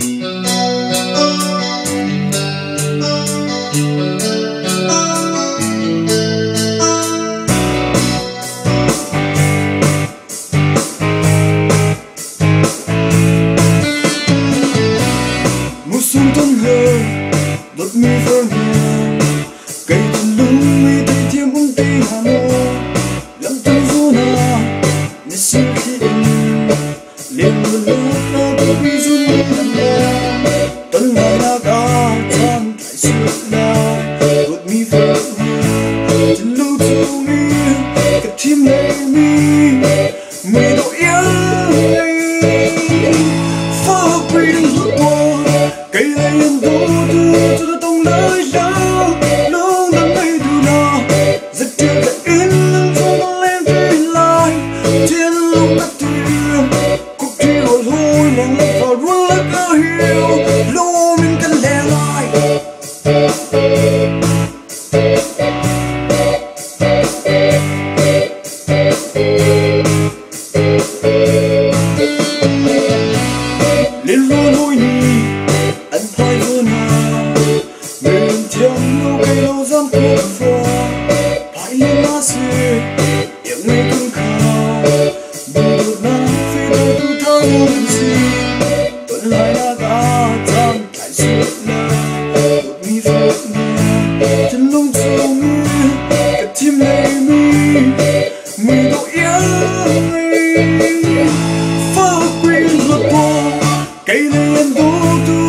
Xuân thân hờ đột mi vỡ hờ cây thân lung mi tay thiêm ung tê hà mô lắm tư du na nghe xin khi in liền mưa lướt na tôi bi du mi làm mơ tân ngày na ca chan lại suốt na đột mi vỡ hờ chân lưu tu mi cả thiêm lệ mi mi độ yếu phá quy đừng hụt qua cây lại yên vô tư cho tôi tông nơi lao lúc nắng ngày từ nào giấc chiều đã in lưng cho nó lên trên lại thiên lúc đã tìm cuộc thi hồi hôi nàng lấp vào ruộng lắc ở hiu lô mình cần lẻ lại lên lô lôi nhì anh phai vô nào mình chẳng lâu cây lâu gian cuộc phò phải lên má xì em ngay cưng khao bừng đột nắng phi đầu tư thao vô gì vẫn lại đã cả gian lại suốt na đột mi phật nhà chân lung sâu mi cả chim lệ mi độ yếu phá quy vượt qua cây lên vô tư